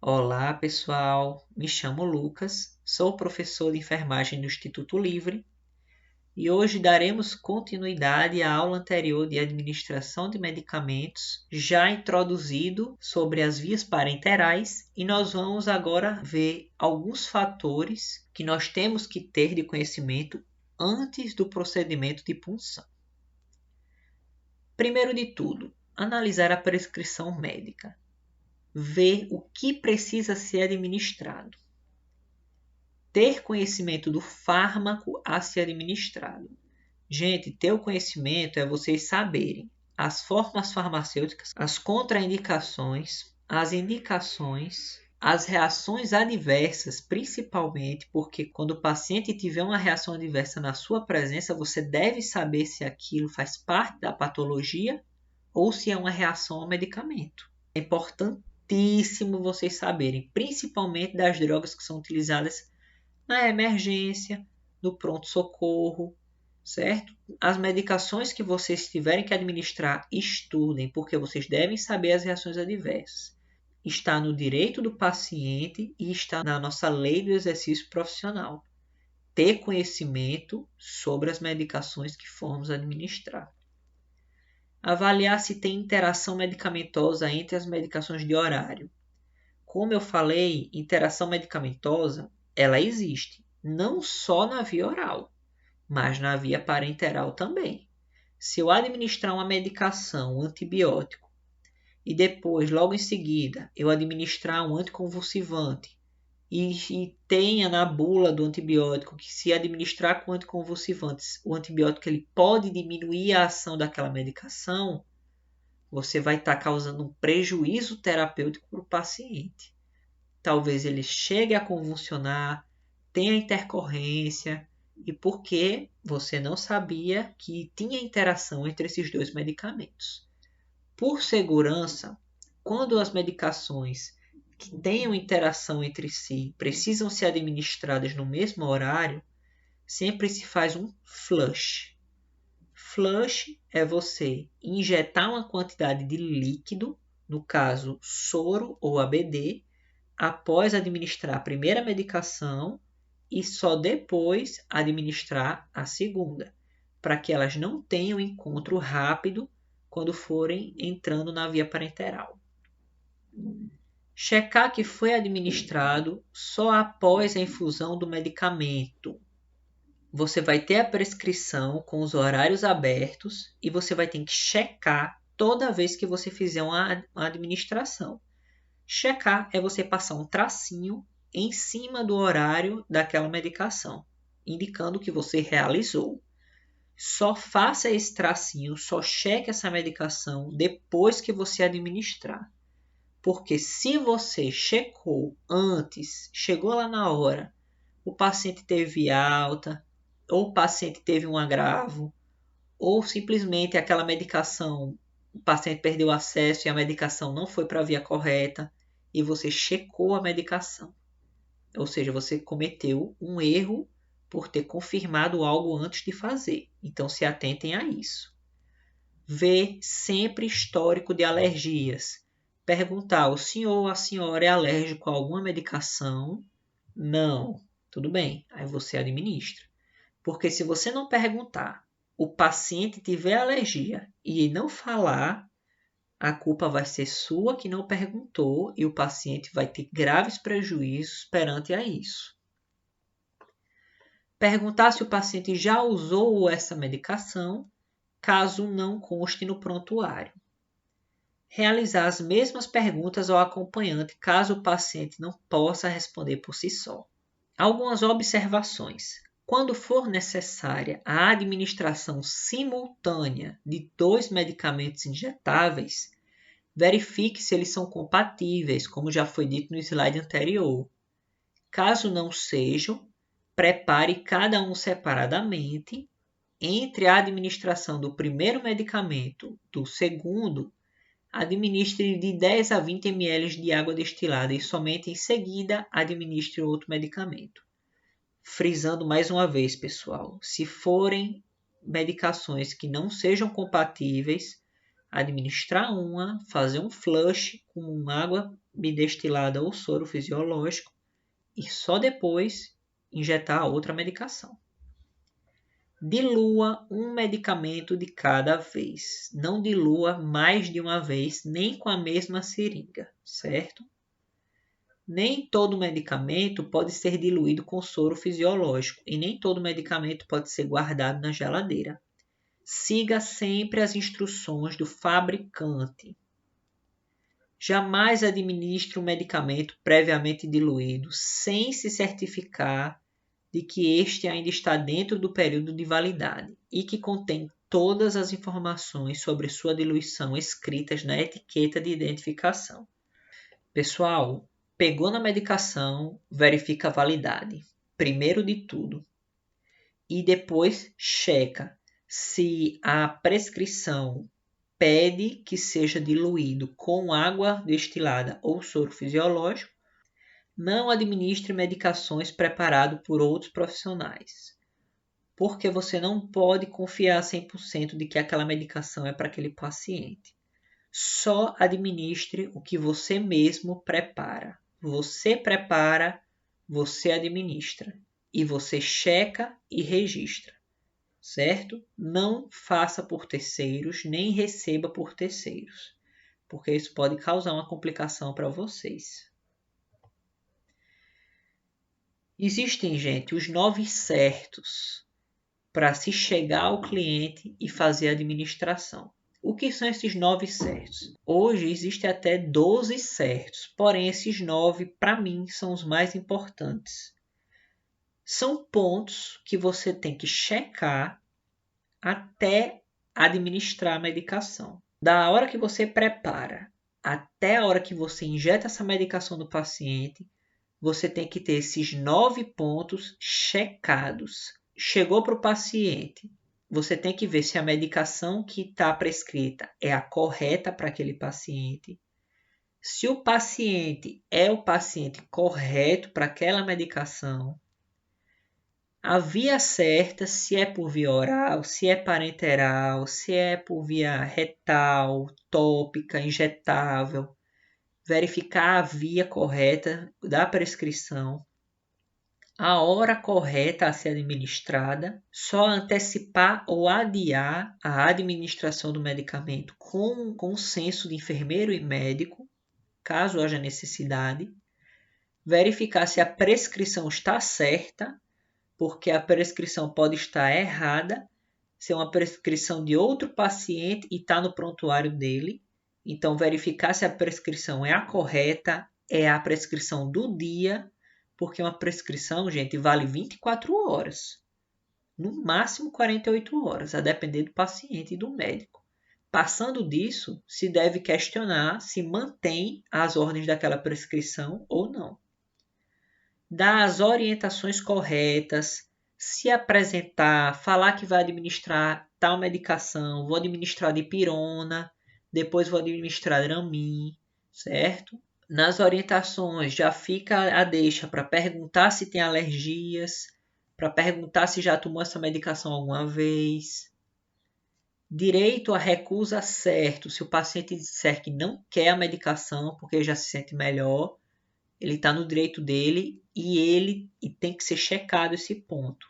Olá, pessoal. Me chamo Lucas, sou professor de enfermagem do Instituto Livre e hoje daremos continuidade à aula anterior de administração de medicamentos, já introduzido sobre as vias parenterais, e nós vamos agora ver alguns fatores que nós temos que ter de conhecimento antes do procedimento de punção. Primeiro de tudo, analisar a prescrição médica. Ver o que precisa ser administrado. Ter conhecimento do fármaco a ser administrado. Gente, ter o conhecimento é vocês saberem as fórmulas farmacêuticas, as contraindicações, as indicações, as reações adversas, principalmente porque quando o paciente tiver uma reação adversa na sua presença, você deve saber se aquilo faz parte da patologia ou se é uma reação ao medicamento. É importantíssimo vocês saberem, principalmente das drogas que são utilizadas na emergência, no pronto-socorro, certo? As medicações que vocês tiverem que administrar, estudem, porque vocês devem saber as reações adversas. Está no direito do paciente e está na nossa lei do exercício profissional. Ter conhecimento sobre as medicações que formos administrar. Avaliar se tem interação medicamentosa entre as medicações de horário. Como eu falei, interação medicamentosa, ela existe, não só na via oral, mas na via parenteral também. Se eu administrar uma medicação, um antibiótico, e depois, logo em seguida, eu administrar um anticonvulsivante, e tenha na bula do antibiótico que se administrar com anticonvulsivantes, o antibiótico ele pode diminuir a ação daquela medicação, você vai estar causando um prejuízo terapêutico para o paciente. Talvez ele chegue a convulsionar, tenha intercorrência, e porque você não sabia que tinha interação entre esses dois medicamentos. Por segurança, quando as medicações que tenham interação entre si precisam ser administradas no mesmo horário, sempre se faz um flush. Flush é você injetar uma quantidade de líquido, no caso soro ou ABD, após administrar a primeira medicação e só depois administrar a segunda, para que elas não tenham encontro rápido quando forem entrando na via parenteral. Checar que foi administrado só após a infusão do medicamento. Você vai ter a prescrição com os horários abertos e você vai ter que checar toda vez que você fizer uma administração. Checar é você passar um tracinho em cima do horário daquela medicação, indicando que você realizou. Só faça esse tracinho, só cheque essa medicação depois que você administrar. Porque se você checou antes, chegou lá na hora, o paciente teve alta, ou o paciente teve um agravo, ou simplesmente aquela medicação, o paciente perdeu acesso e a medicação não foi para a via correta, e você checou a medicação. Ou seja, você cometeu um erro por ter confirmado algo antes de fazer. Então se atentem a isso. Ver sempre histórico de alergias. Perguntar, o senhor ou a senhora é alérgico a alguma medicação? Não. Tudo bem, aí você administra. Porque se você não perguntar, o paciente tiver alergia e não falar, a culpa vai ser sua que não perguntou e o paciente vai ter graves prejuízos perante a isso. Perguntar se o paciente já usou essa medicação, caso não conste no prontuário. Realizar as mesmas perguntas ao acompanhante, caso o paciente não possa responder por si só. Algumas observações. Quando for necessária a administração simultânea de 2 medicamentos injetáveis, verifique se eles são compatíveis, como já foi dito no slide anterior. Caso não sejam, prepare cada um separadamente. Entre a administração do primeiro medicamento do segundo, administre de 10 a 20 ml de água destilada e somente em seguida administre outro medicamento. Frisando mais uma vez, pessoal, se forem medicações que não sejam compatíveis, administrar uma, fazer um flush com água bidestilada ou soro fisiológico e só depois injetar a outra medicação. Dilua um medicamento de cada vez. Não dilua mais de uma vez, nem com a mesma seringa, certo? Nem todo medicamento pode ser diluído com soro fisiológico e nem todo medicamento pode ser guardado na geladeira. Siga sempre as instruções do fabricante. Jamais administre um medicamento previamente diluído sem se certificar de que este ainda está dentro do período de validade e que contém todas as informações sobre sua diluição escritas na etiqueta de identificação. Pessoal, pegou na medicação, verifica a validade, primeiro de tudo. E depois checa se a prescrição pede que seja diluído com água destilada ou soro fisiológico. Não administre medicações preparadas por outros profissionais, porque você não pode confiar 100% de que aquela medicação é para aquele paciente. Só administre o que você mesmo prepara. Você prepara, você administra e você checa e registra, certo? Não faça por terceiros, nem receba por terceiros, porque isso pode causar uma complicação para vocês. Existem, gente, os 9 certos para se chegar ao cliente e fazer a administração. O que são esses 9 certos? Hoje existem até 12 certos, porém esses 9, para mim, são os mais importantes. São pontos que você tem que checar até administrar a medicação. Da hora que você prepara até a hora que você injeta essa medicação no paciente, você tem que ter esses 9 pontos checados. Chegou para o paciente, você tem que ver se a medicação que está prescrita é a correta para aquele paciente. Se o paciente é o paciente correto para aquela medicação. A via certa, se é por via oral, se é parenteral, se é por via retal, tópica, injetável. Verificar a via correta da prescrição, a hora correta a ser administrada, só antecipar ou adiar a administração do medicamento com consenso de enfermeiro e médico, caso haja necessidade, verificar se a prescrição está certa, porque a prescrição pode estar errada, ser uma prescrição de outro paciente e está no prontuário dele. Então, verificar se a prescrição é a correta, é a prescrição do dia, porque uma prescrição, gente, vale 24 horas. No máximo 48 horas, a depender do paciente e do médico. Passando disso, se deve questionar se mantém as ordens daquela prescrição ou não. Dar as orientações corretas, se apresentar, falar que vai administrar tal medicação, vou administrar dipirona, depois vou administrar Dramin, certo? Nas orientações já fica a deixa para perguntar se tem alergias, para perguntar se já tomou essa medicação alguma vez. Direito à recusa certo, se o paciente disser que não quer a medicação porque já se sente melhor, ele está no direito dele e tem que ser checado esse ponto.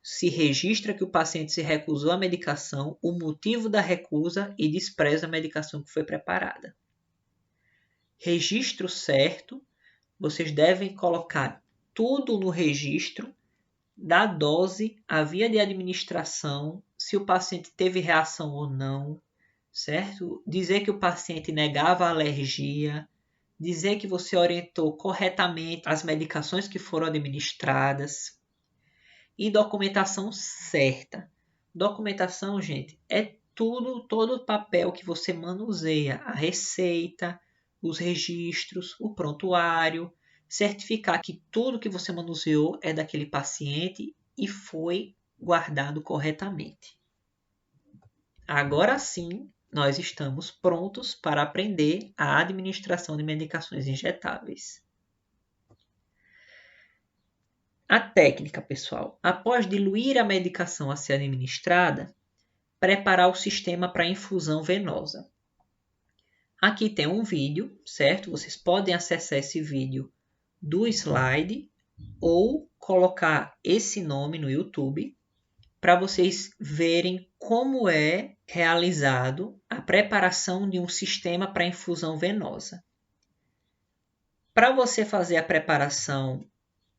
Se registra que o paciente se recusou à medicação, o motivo da recusa e despreza a medicação que foi preparada. Registro certo, vocês devem colocar tudo no registro da dose, a via de administração, se o paciente teve reação ou não, certo? Dizer que o paciente negava a alergia, dizer que você orientou corretamente as medicações que foram administradas e documentação certa. Documentação, gente, é todo o papel que você manuseia, a receita, os registros, o prontuário, certificar que tudo que você manuseou é daquele paciente e foi guardado corretamente. Agora sim, nós estamos prontos para aprender a administração de medicações injetáveis. A técnica, pessoal. Após diluir a medicação a ser administrada, preparar o sistema para infusão venosa. Aqui tem um vídeo, certo? Vocês podem acessar esse vídeo do slide ou colocar esse nome no YouTube para vocês verem como é realizado a preparação de um sistema para infusão venosa. Para você fazer a preparação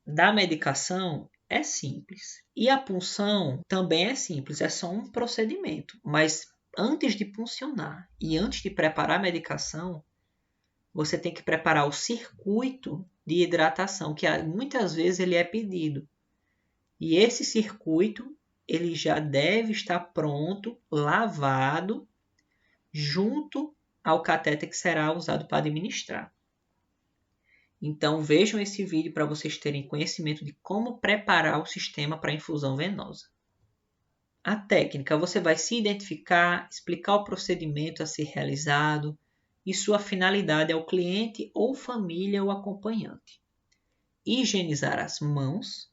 da medicação é simples. E a punção também é simples, é só um procedimento. Mas antes de puncionar e antes de preparar a medicação, você tem que preparar o circuito de hidratação, que muitas vezes ele é pedido. E esse circuito ele já deve estar pronto, lavado, junto ao catéter que será usado para administrar. Então vejam esse vídeo para vocês terem conhecimento de como preparar o sistema para infusão venosa. A técnica, você vai se identificar, explicar o procedimento a ser realizado e sua finalidade ao cliente ou família ou acompanhante. Higienizar as mãos,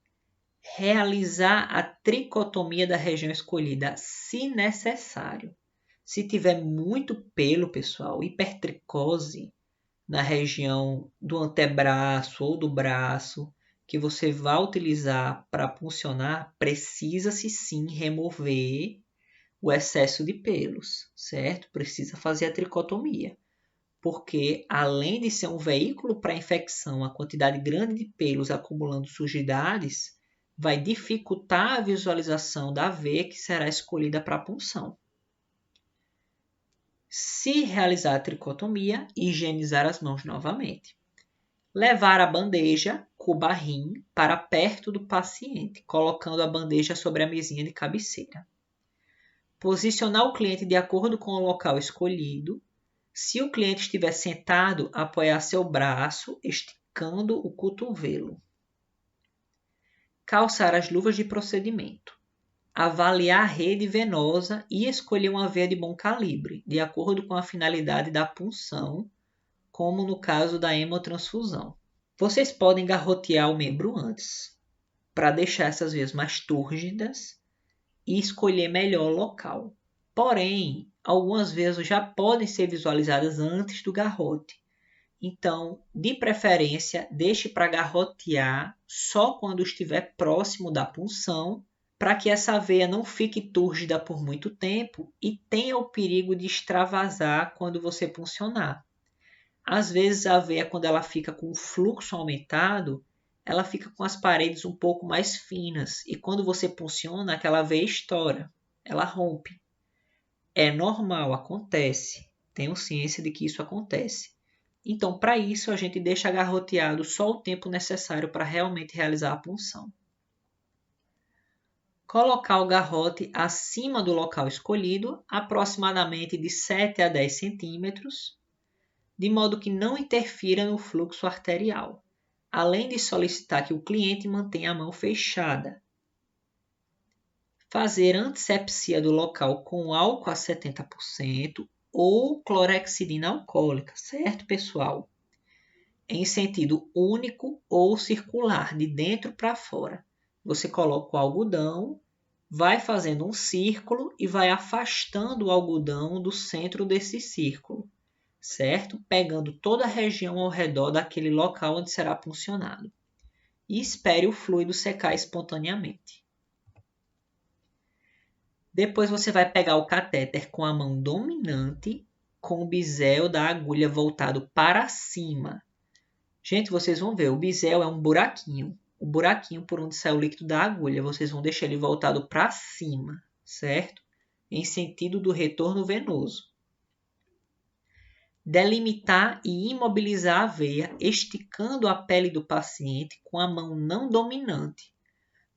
realizar a tricotomia da região escolhida se necessário. Se tiver muito pelo, pessoal, hipertricose, na região do antebraço ou do braço, que você vai utilizar para puncionar, precisa-se sim remover o excesso de pelos, certo? Precisa fazer a tricotomia, porque além de ser um veículo para infecção, a quantidade grande de pelos acumulando sujidades vai dificultar a visualização da veia que será escolhida para a punção. Se realizar a tricotomia, higienizar as mãos novamente. Levar a bandeja, cubarrim, para perto do paciente, colocando a bandeja sobre a mesinha de cabeceira. Posicionar o cliente de acordo com o local escolhido. Se o cliente estiver sentado, apoiar seu braço, esticando o cotovelo. Calçar as luvas de procedimento. Avaliar a rede venosa e escolher uma veia de bom calibre, de acordo com a finalidade da punção, como no caso da hemotransfusão. Vocês podem garrotear o membro antes, para deixar essas veias mais túrgidas e escolher melhor o local. Porém, algumas veias já podem ser visualizadas antes do garrote. Então, de preferência, deixe para garrotear só quando estiver próximo da punção, para que essa veia não fique túrgida por muito tempo e tenha o perigo de extravasar quando você puncionar. Às vezes a veia, quando ela fica com o fluxo aumentado, ela fica com as paredes um pouco mais finas e quando você punciona, aquela veia estoura, ela rompe. É normal, acontece. Tenho ciência de que isso acontece. Então, para isso, a gente deixa garroteado só o tempo necessário para realmente realizar a punção. Colocar o garrote acima do local escolhido, aproximadamente de 7 a 10 centímetros, de modo que não interfira no fluxo arterial, além de solicitar que o cliente mantenha a mão fechada. Fazer antisepsia do local com álcool a 70% ou clorexidina alcoólica, certo, pessoal? Em sentido único ou circular, de dentro para fora. Você coloca o algodão, vai fazendo um círculo e vai afastando o algodão do centro desse círculo, certo? Pegando toda a região ao redor daquele local onde será puncionado. E espere o fluido secar espontaneamente. Depois você vai pegar o catéter com a mão dominante, com o bisel da agulha voltado para cima. Gente, vocês vão ver, o bisel é um buraquinho. O buraquinho por onde sai o líquido da agulha. Vocês vão deixar ele voltado para cima, certo? Em sentido do retorno venoso. Delimitar e imobilizar a veia, esticando a pele do paciente com a mão não dominante.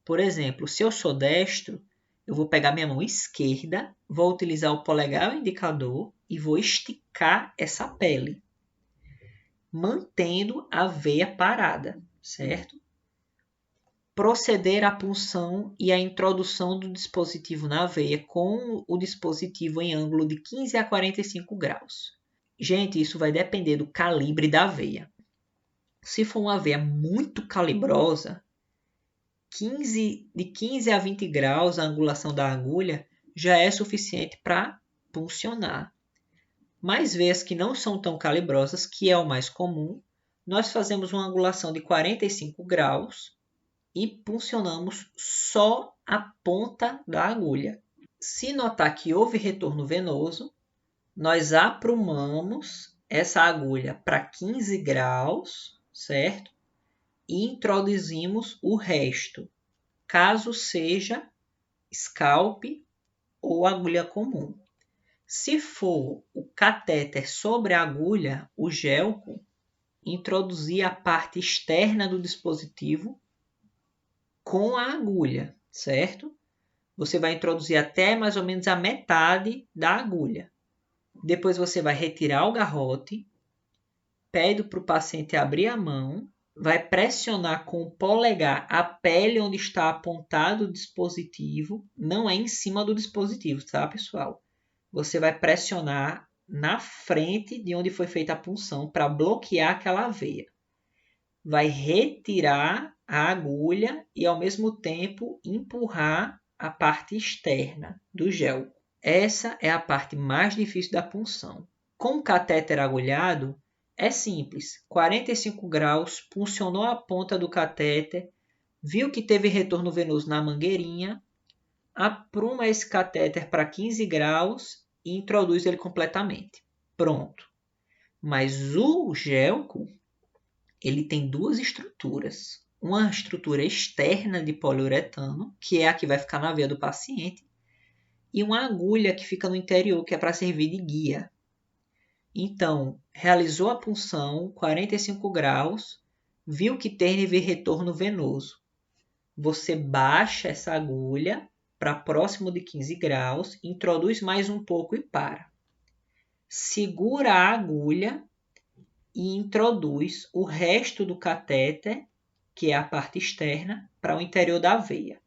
Por exemplo, se eu sou destro, eu vou pegar minha mão esquerda, vou utilizar o polegar e o indicador e vou esticar essa pele, mantendo a veia parada, certo? Proceder à punção e à introdução do dispositivo na veia com o dispositivo em ângulo de 15 a 45 graus. Gente, isso vai depender do calibre da veia. Se for uma veia muito calibrosa, de 15 a 20 graus a angulação da agulha já é suficiente para puncionar. Mas veias que não são tão calibrosas, que é o mais comum, nós fazemos uma angulação de 45 graus e puncionamos só a ponta da agulha. Se notar que houve retorno venoso, nós aprumamos essa agulha para 15 graus, certo? E introduzimos o resto, caso seja scalp ou agulha comum. Se for o catéter sobre a agulha, o gelco, introduzir a parte externa do dispositivo com a agulha, certo? Você vai introduzir até mais ou menos a metade da agulha. Depois você vai retirar o garrote, pede para o paciente abrir a mão, vai pressionar com o polegar a pele onde está apontado o dispositivo, não é em cima do dispositivo, tá, pessoal? Você vai pressionar na frente de onde foi feita a punção para bloquear aquela veia. Vai retirar a agulha e, ao mesmo tempo, empurrar a parte externa do gel. Essa é a parte mais difícil da punção. Com o catéter agulhado, é simples. 45 graus, puncionou a ponta do catéter, viu que teve retorno venoso na mangueirinha, apruma esse catéter para 15 graus e introduz ele completamente. Pronto. Mas o gelco, ele tem duas estruturas. Uma estrutura externa de poliuretano, que é a que vai ficar na veia do paciente, e uma agulha que fica no interior, que é para servir de guia. Então, realizou a punção, 45 graus, viu que teve retorno venoso. Você baixa essa agulha para próximo de 15 graus, introduz mais um pouco e para. Segura a agulha e introduz o resto do catéter, que é a parte externa, para o interior da veia.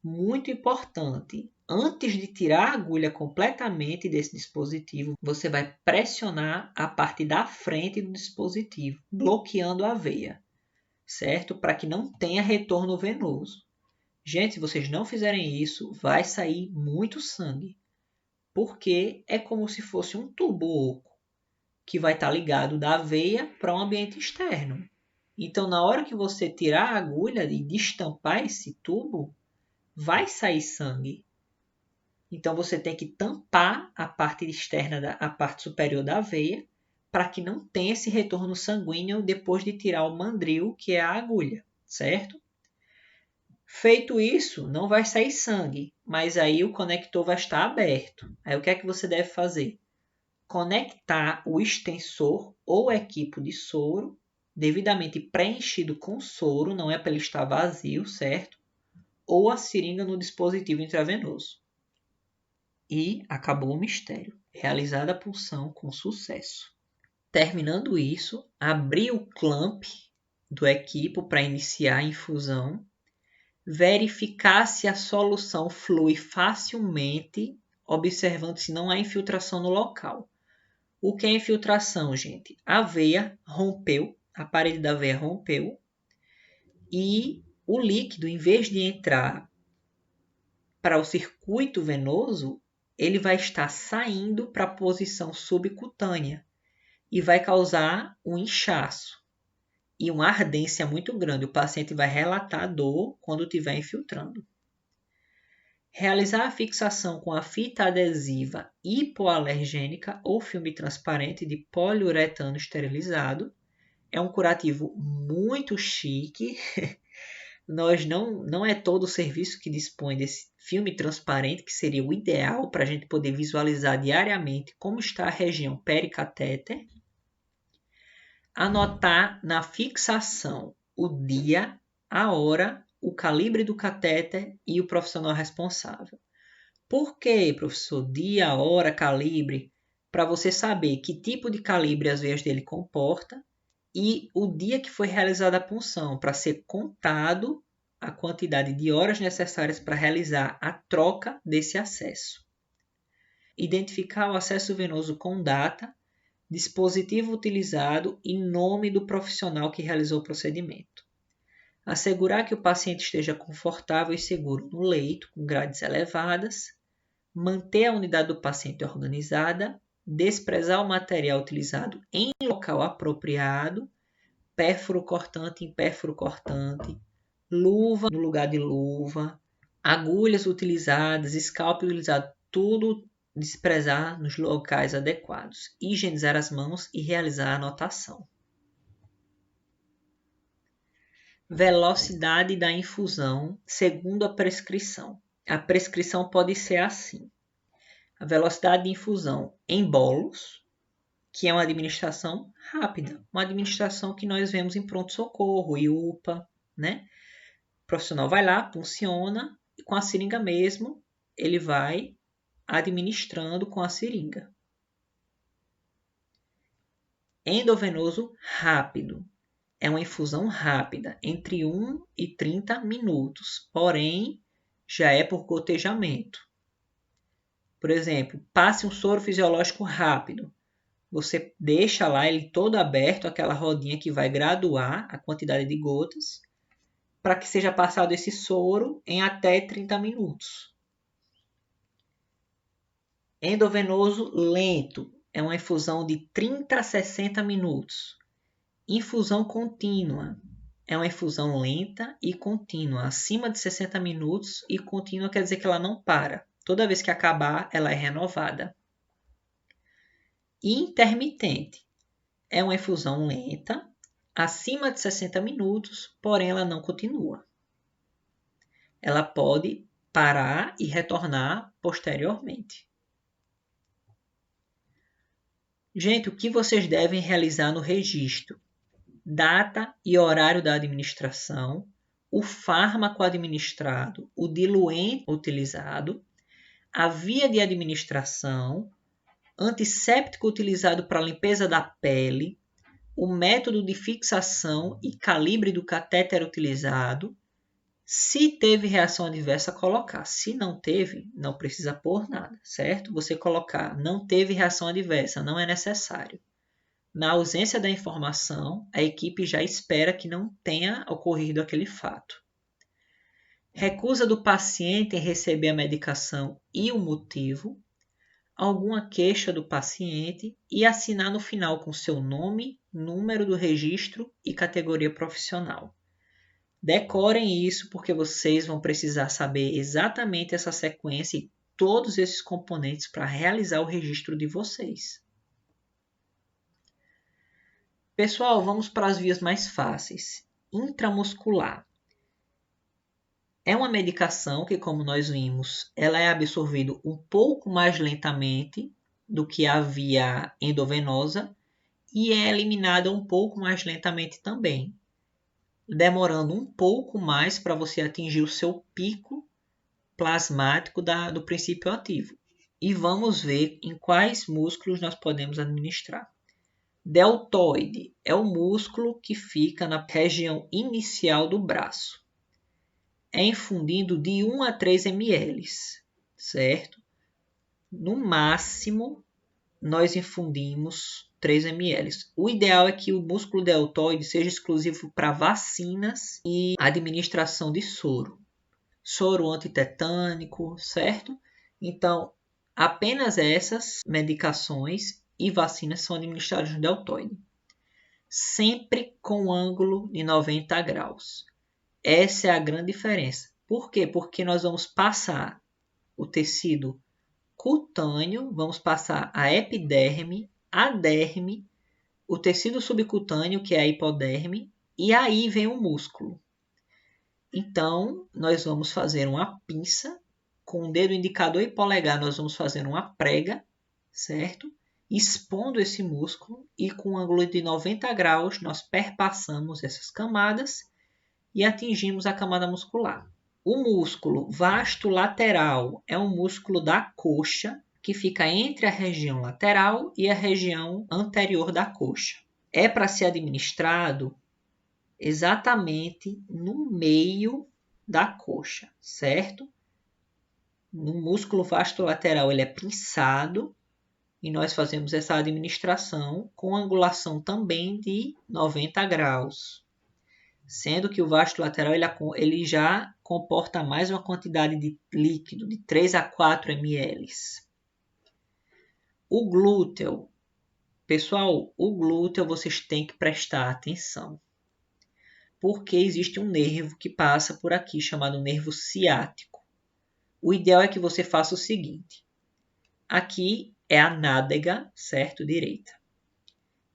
Muito importante, antes de tirar a agulha completamente desse dispositivo, você vai pressionar a parte da frente do dispositivo, bloqueando a veia, certo? Para que não tenha retorno venoso. Gente, se vocês não fizerem isso, vai sair muito sangue, porque é como se fosse um tubo oco que vai estar ligado da veia para um ambiente externo. Então, na hora que você tirar a agulha e destampar esse tubo, vai sair sangue. Então, você tem que tampar a parte externa, a parte superior da veia, para que não tenha esse retorno sanguíneo depois de tirar o mandril, que é a agulha, certo? Feito isso, não vai sair sangue, mas aí o conector vai estar aberto. Aí o que é que você deve fazer? Conectar o extensor ou equipo de soro, devidamente preenchido com soro, não é para ele estar vazio, certo? Ou a seringa no dispositivo intravenoso. E acabou o mistério. Realizada a punção com sucesso. Terminando isso, abrir o clamp do equipo para iniciar a infusão. Verificar se a solução flui facilmente, observando se não há infiltração no local. O que é infiltração, gente? A veia rompeu, a parede da veia rompeu e o líquido, em vez de entrar para o circuito venoso, ele vai estar saindo para a posição subcutânea e vai causar um inchaço e uma ardência muito grande. O paciente vai relatar dor quando estiver infiltrando. Realizar a fixação com a fita adesiva hipoalergênica ou filme transparente de poliuretano esterilizado é um curativo muito chique. Não é todo o serviço que dispõe desse filme transparente, que seria o ideal para a gente poder visualizar diariamente como está a região pericatéter. Anotar na fixação o dia, a hora, o calibre do catéter e o profissional responsável. Por que, professor? Dia, hora, calibre? Para você saber que tipo de calibre as veias dele comporta e o dia que foi realizada a punção, para ser contado a quantidade de horas necessárias para realizar a troca desse acesso. Identificar o acesso venoso com data, dispositivo utilizado e nome do profissional que realizou o procedimento. Assegurar que o paciente esteja confortável e seguro no leito, com grades elevadas. manter a unidade do paciente organizada, desprezar o material utilizado em local apropriado, pérfuro cortante em pérfuro cortante, luva no lugar de luva, agulhas utilizadas, escalpel utilizado, tudo desprezar nos locais adequados, higienizar as mãos e realizar a anotação. Velocidade da infusão segundo a prescrição. A prescrição pode ser assim: a velocidade de infusão em bolos, que é uma administração rápida, uma administração que nós vemos em pronto-socorro e UPA, né? O profissional vai lá, funciona, e com a seringa mesmo, ele vai administrando com a seringa. Endovenoso rápido. É uma infusão rápida, entre 1 e 30 minutos, porém, já é por gotejamento. Por exemplo, passe um soro fisiológico rápido. Você deixa lá ele todo aberto, aquela rodinha que vai graduar a quantidade de gotas, para que seja passado esse soro em até 30 minutos. Endovenoso lento. É uma infusão de 30 a 60 minutos. Infusão contínua. É uma infusão lenta e contínua, acima de 60 minutos, e contínua quer dizer que ela não para. Toda vez que acabar, ela é renovada. Intermitente. É uma infusão lenta, acima de 60 minutos, porém ela não continua. Ela pode parar e retornar posteriormente. Gente, o que vocês devem realizar no registro? Data e horário da administração, o fármaco administrado, o diluente utilizado, a via de administração, antisséptico utilizado para limpeza da pele, o método de fixação e calibre do catéter utilizado. Se teve reação adversa, colocar. Se não teve, não precisa pôr nada, certo? Você colocar não teve reação adversa, não é necessário. Na ausência da informação, a equipe já espera que não tenha ocorrido aquele fato. Recusa do paciente em receber a medicação e o motivo, alguma queixa do paciente e assinar no final com seu nome, número do registro e categoria profissional. Decorem isso porque vocês vão precisar saber exatamente essa sequência e todos esses componentes para realizar o registro de vocês. Pessoal, vamos para as vias mais fáceis. Intramuscular. É uma medicação que, como nós vimos, ela é absorvida um pouco mais lentamente do que a via endovenosa e é eliminada um pouco mais lentamente também, demorando um pouco mais para você atingir o seu pico plasmático do princípio ativo. E vamos ver em quais músculos nós podemos administrar. Deltoide é o músculo que fica na região inicial do braço. É infundido de 1 a 3 ml, certo? No máximo, nós infundimos 3 ml. O ideal é que o músculo deltoide seja exclusivo para vacinas e administração de soro. Soro antitetânico, certo? Então, apenas essas medicações e vacinas são administradas no deltoide. Sempre com ângulo de 90 graus. Essa é a grande diferença. Por quê? Porque nós vamos passar o tecido cutâneo, vamos passar a epiderme, a derme, o tecido subcutâneo, que é a hipoderme, e aí vem o músculo. Então, nós vamos fazer uma pinça, com o dedo indicador e polegar, nós vamos fazer uma prega, certo? Expondo esse músculo e com um ângulo de 90 graus, nós perpassamos essas camadas e atingimos a camada muscular. O músculo vasto lateral é um músculo da coxa que fica entre a região lateral e a região anterior da coxa. É para ser administrado exatamente no meio da coxa, certo? No músculo vasto lateral ele é pinçado e nós fazemos essa administração com angulação também de 90 graus. sendo que o vasto lateral ele já comporta mais uma quantidade de líquido, de 3 a 4 ml. O glúteo. Pessoal, o glúteo vocês têm que prestar atenção, porque existe um nervo que passa por aqui, chamado nervo ciático. O ideal é que você faça o seguinte. Aqui é a nádega, certo? Direita.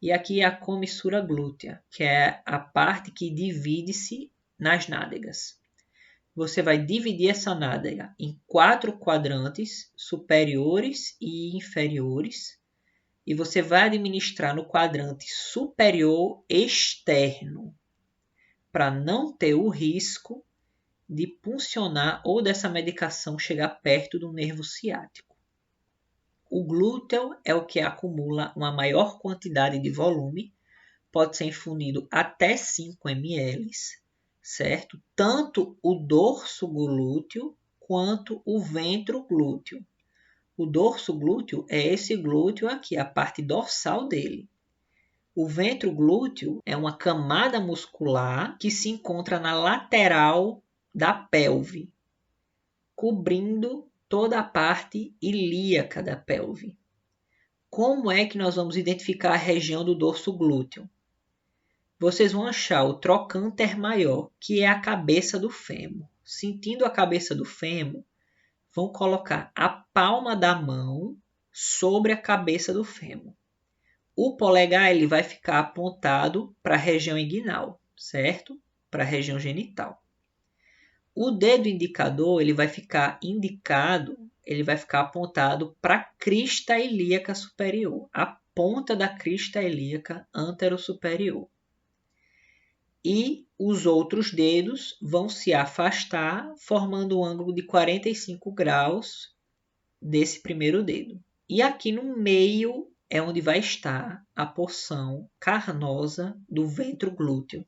E aqui é a comissura glútea, que é a parte que divide-se nas nádegas. Você vai dividir essa nádega em 4 quadrantes, superiores e inferiores, e você vai administrar no quadrante superior externo, para não ter o risco de puncionar ou dessa medicação chegar perto do nervo ciático. O glúteo é o que acumula uma maior quantidade de volume, pode ser infundido até 5 ml, certo? Tanto o dorso glúteo quanto o ventro glúteo. O dorso glúteo é esse glúteo aqui, a parte dorsal dele. O ventro glúteo é uma camada muscular que se encontra na lateral da pelve, cobrindo toda a parte ilíaca da pelve. Como é que nós vamos identificar a região do dorso glúteo? Vocês vão achar o trocânter maior, que é a cabeça do fêmur. Sentindo a cabeça do fêmur, vão colocar a palma da mão sobre a cabeça do fêmur. O polegar ele vai ficar apontado para a região inguinal, certo? Para a região genital. O dedo indicador ele vai ficar apontado para a crista ilíaca superior, a ponta da crista ilíaca anterosuperior. E os outros dedos vão se afastar, formando um ângulo de 45 graus desse primeiro dedo. E aqui no meio é onde vai estar a porção carnosa do ventro glúteo,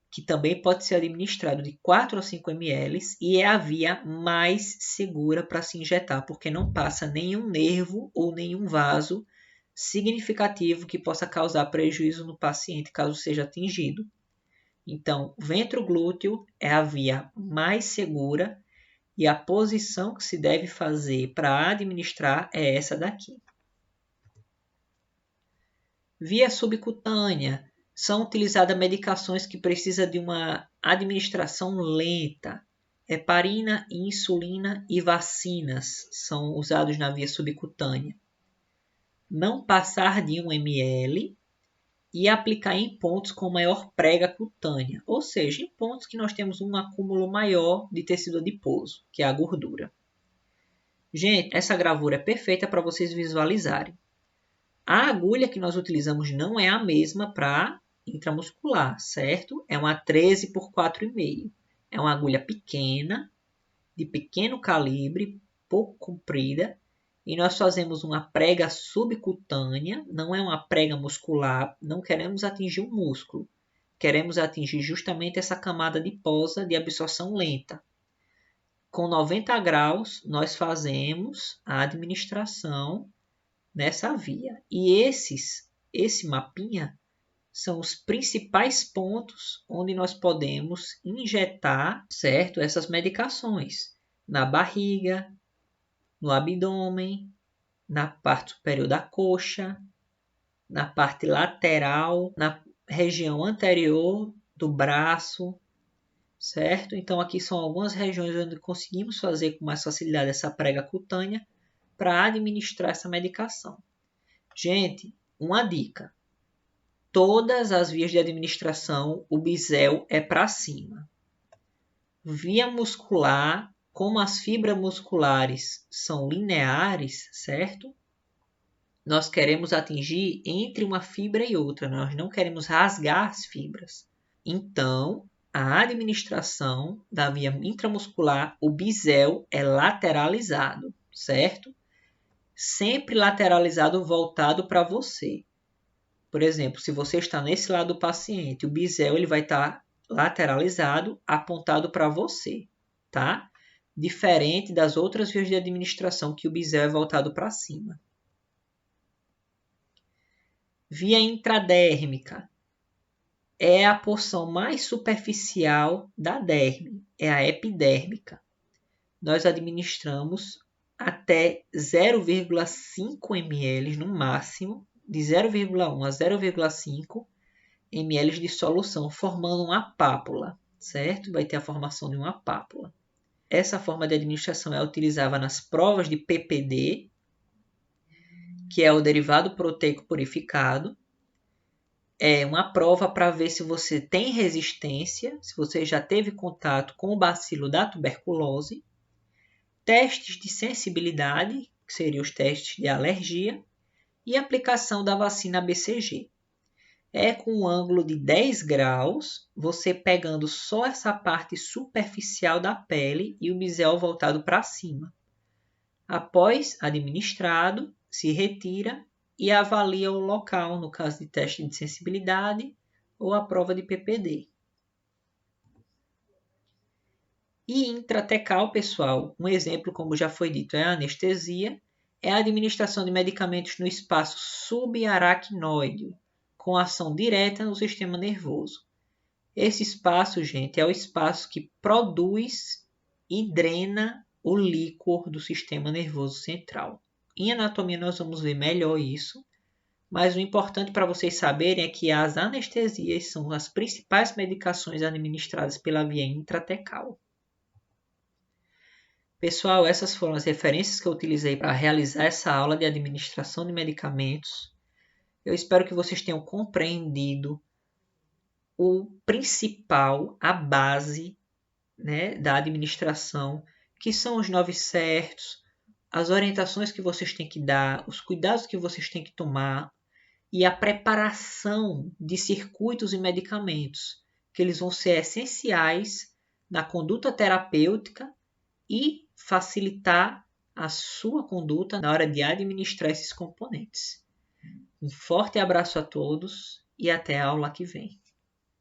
que também pode ser administrado de 4 a 5 ml e é a via mais segura para se injetar, porque não passa nenhum nervo ou nenhum vaso significativo que possa causar prejuízo no paciente caso seja atingido. Então, ventro glúteo é a via mais segura e a posição que se deve fazer para administrar é essa daqui. Via subcutânea. São utilizadas medicações que precisam de uma administração lenta. Heparina, insulina e vacinas são usados na via subcutânea. Não passar de 1 ml e aplicar em pontos com maior prega cutânea, ou seja, em pontos que nós temos um acúmulo maior de tecido adiposo, que é a gordura. Gente, essa gravura é perfeita para vocês visualizarem. A agulha que nós utilizamos não é a mesma para intramuscular, certo? É uma 13 por 4,5. É uma agulha pequena, de pequeno calibre, pouco comprida, e nós fazemos uma prega subcutânea, não é uma prega muscular, não queremos atingir o músculo, queremos atingir justamente essa camada adiposa de absorção lenta. Com 90 graus, nós fazemos a administração nessa via. E esse mapinha são os principais pontos onde nós podemos injetar, certo, essas medicações. Na barriga, no abdômen, na parte superior da coxa, na parte lateral, na região anterior do braço, certo? Então aqui são algumas regiões onde conseguimos fazer com mais facilidade essa prega cutânea para administrar essa medicação. Gente, uma dica. Todas as vias de administração, o bisel é para cima. Via muscular, como as fibras musculares são lineares, certo? Nós queremos atingir entre uma fibra e outra, nós não queremos rasgar as fibras. Então, a administração da via intramuscular, o bisel é lateralizado, certo? Sempre lateralizado voltado para você. Por exemplo, se você está nesse lado do paciente, o bisel ele vai estar lateralizado, apontado para você, tá? Diferente das outras vias de administração, que o bisel é voltado para cima. Via intradérmica. é a porção mais superficial da derme, é a epidérmica. Nós administramos até 0,5 ml no máximo, de 0,1 a 0,5 ml de solução, formando uma pápula, certo? Vai ter a formação de uma pápula. Essa forma de administração é utilizada nas provas de PPD, que é o derivado proteico purificado. É uma prova para ver se você tem resistência, se você já teve contato com o bacilo da tuberculose. Testes de sensibilidade, que seriam os testes de alergia, e aplicação da vacina BCG. É com um ângulo de 10 graus, você pegando só essa parte superficial da pele e o bisel voltado para cima. Após administrado, se retira e avalia o local, no caso de teste de sensibilidade ou a prova de PPD. E intratecal, pessoal, um exemplo, como já foi dito, é a anestesia, é a administração de medicamentos no espaço subaracnoide, com ação direta no sistema nervoso. Esse espaço, gente, é o espaço que produz e drena o líquor do sistema nervoso central. Em anatomia nós vamos ver melhor isso, mas o importante para vocês saberem é que as anestesias são as principais medicações administradas pela via intratecal. Pessoal, essas foram as referências que eu utilizei para realizar essa aula de administração de medicamentos. Eu espero que vocês tenham compreendido o principal, a base, né, da administração, que são os 9 certos, as orientações que vocês têm que dar, os cuidados que vocês têm que tomar e a preparação de circuitos e medicamentos, que eles vão ser essenciais na conduta terapêutica e facilitar a sua conduta na hora de administrar esses componentes. Um forte abraço a todos e até a aula que vem.